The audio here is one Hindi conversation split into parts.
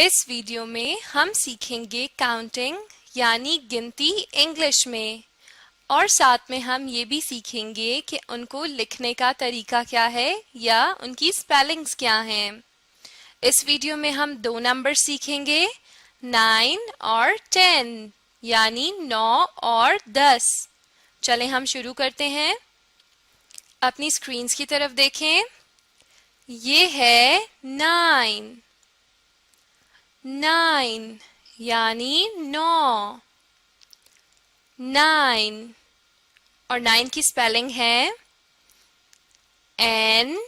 इस वीडियो में हम सीखेंगे काउंटिंग यानी गिनती इंग्लिश में और साथ में हम ये भी सीखेंगे कि उनको लिखने का तरीका क्या है या उनकी स्पेलिंग्स क्या हैं। इस वीडियो में हम दो नंबर सीखेंगे 9 और 10 यानी 9 और 10। चलें हम शुरू करते हैं। अपनी स्क्रीन्स की तरफ देखें। ये है 9 यानी 9 और 9 की स्पेलिंग है N-I-N-E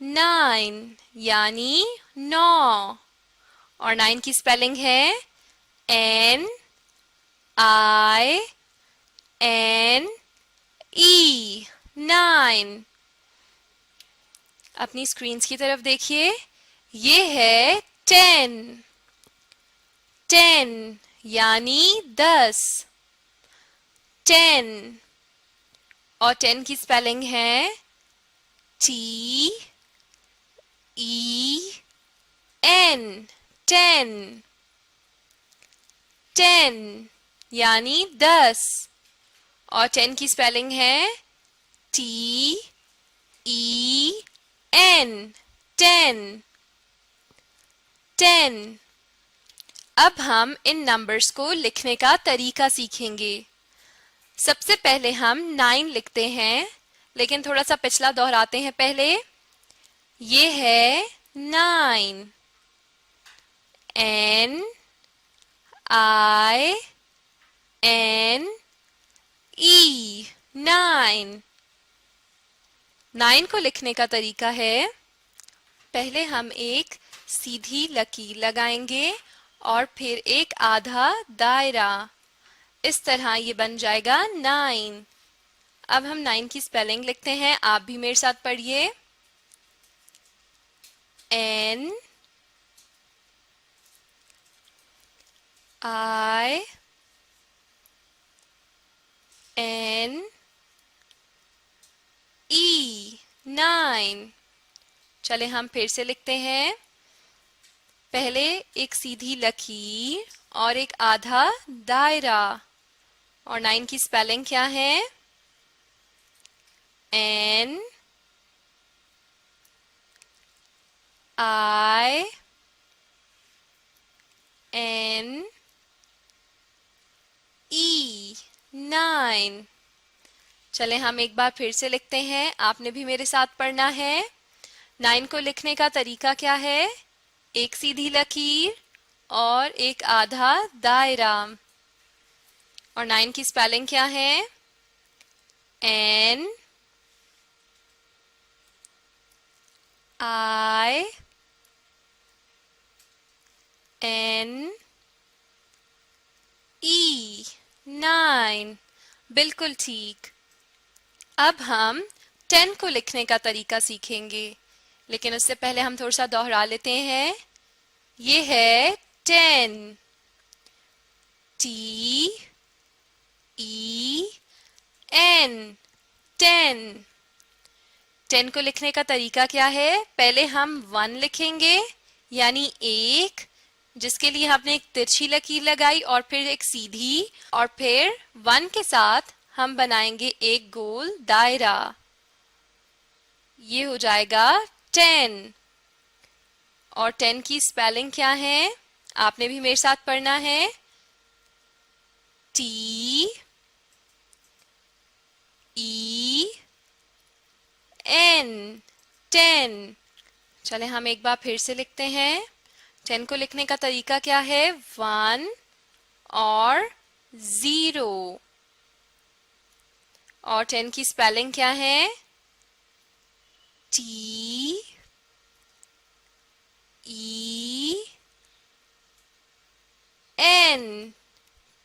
9 यानी 9 और 9 की स्पेलिंग है N-I-N-E 9। अपनी स्क्रीन्स की तरफ देखिए। ये है 10 यानी 10 और 10 की स्पेलिंग है T-E-N 10 यानी 10 और 10 की स्पेलिंग है T-E-N 10। अब हम इन नंबर्स को लिखने का तरीका सीखेंगे। सबसे पहले हम 9 लिखते हैं, लेकिन थोड़ा सा पिछला दोहराते हैं पहले। ये है 9 N-I-N-E 9 को लिखने का तरीका है, पहले हम एक सीधी लकीर लगाएंगे और फिर एक आधा दायरा। इस तरह ये बन जाएगा 9। अब हम 9 की स्पेलिंग लिखते हैं, आप भी मेरे साथ पढ़िए। N-I-N-E 9। चले हम फिर से लिखते हैं। पहले एक सीधी लकीर और एक आधा दायरा। और 9 की स्पेलिंग क्या है? N-I-N-E 9। चले हम एक बार फिर से लिखते हैं, आपने भी मेरे साथ पढ़ना है। 9 को लिखने का तरीका क्या है? एक सीधी लकीर और एक आधा दायरा। और 9 की स्पेलिंग क्या है? N-I-N-E 9। बिल्कुल ठीक। अब हम 10 को लिखने का तरीका सीखेंगे, लेकिन उससे पहले हम थोड़ा सा दोहरा लेते हैं। ये है 10 T-E-N 10 को लिखने का तरीका क्या है? पहले हम 1 लिखेंगे यानी एक, जिसके लिए हमने एक तिरछी लकीर लगाई और फिर एक सीधी, और फिर 1 के साथ हम बनाएंगे एक गोल दायरा। ये हो जाएगा 10। और 10 की स्पेलिंग क्या है? आपने भी मेरे साथ पढ़ना है। T-E-N 10। चले हम एक बार फिर से लिखते हैं। 10 को लिखने का तरीका क्या है? 1 और 0। और 10 की स्पेलिंग क्या है? T-E-N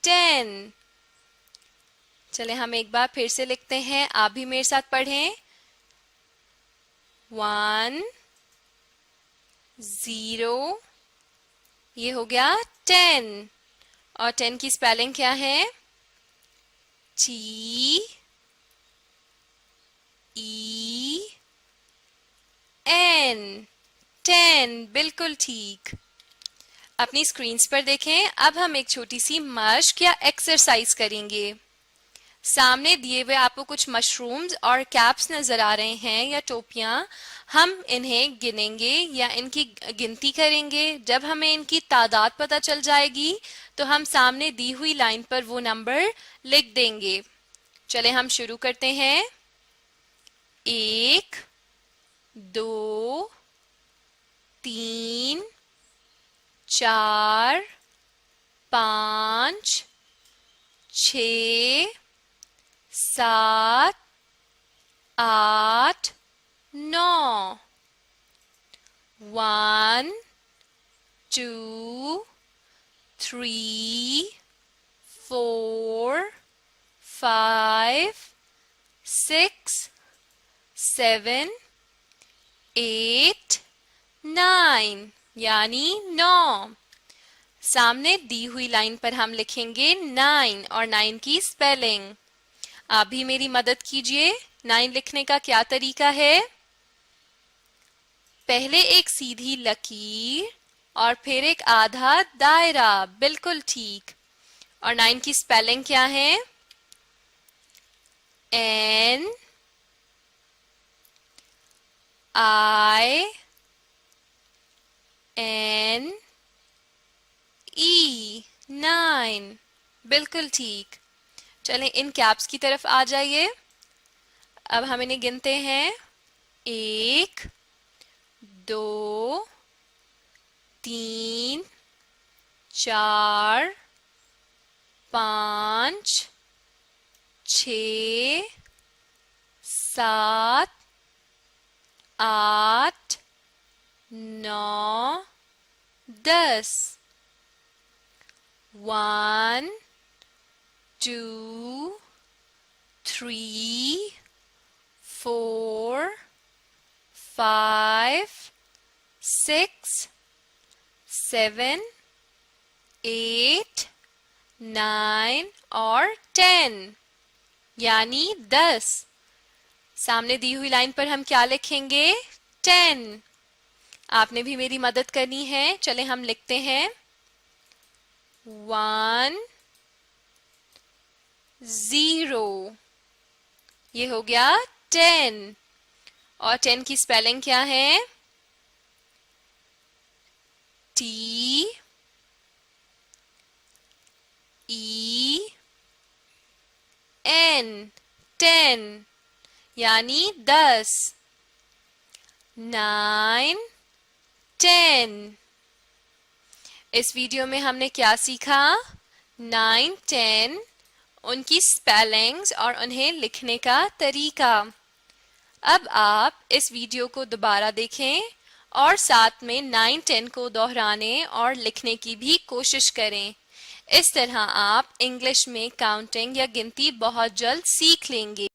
10। चले हम एक बार फिर से लिखते हैं, आप भी मेरे साथ पढ़ें। 1 0, ये हो गया 10। और 10 की स्पेलिंग क्या है? T EN 10, बिल्कुल ठीक। अपनी स्क्रीन्स पर देखें। अब हम एक छोटी सी मश्क या एक्सरसाइज करेंगे। सामने दिए हुए आपको कुछ मशरूम्स और कैप्स नजर आ रहे हैं या टोपियां। हम इन्हें गिनेंगे या इनकी गिनती करेंगे। जब हमें इनकी तादाद पता चल जाएगी तो हम सामने दी हुई लाइन पर वो नंबर लिख देंगे। चले हम शुरू करते हैं। 1, 2, 3, 4, 5, 6, 7, 8, 9। 1, 2, 3, 4, 5, 6, 7, 8, 9 यानी 9। सामने दी हुई लाइन पर हम लिखेंगे 9 और 9 की स्पेलिंग। आप भी मेरी मदद कीजिए। 9 लिखने का क्या तरीका है? पहले एक सीधी लकीर और फिर एक आधा दायरा, बिल्कुल ठीक। और 9 की स्पेलिंग क्या है? N I N E 9, बिल्कुल ठीक। चलें इन कैप्स की तरफ आ जाइए। अब हम इन्हें गिनते हैं। 1, 2, 3, 4, 5, 6, 7, 8, 9, 10। 1, 2, 3, 4, 5, 6, 7, 8, 9 और 10 यानी 10। सामने दी हुई लाइन पर हम क्या लिखेंगे? 10। आपने भी मेरी मदद करनी है। चले हम लिखते हैं। 1, 0, ये हो गया 10। और 10 की स्पेलिंग क्या है? T E N 10 यानी 10। 9, 10। इस वीडियो में हमने क्या सीखा? 9, 10, उनकी स्पेलिंग्स और उन्हें लिखने का तरीका। अब आप इस वीडियो को दोबारा देखें और साथ में 9, 10 को दोहराने और लिखने की भी कोशिश करें। इस तरह आप इंग्लिश में काउंटिंग या गिनती बहुत जल्द सीख लेंगे।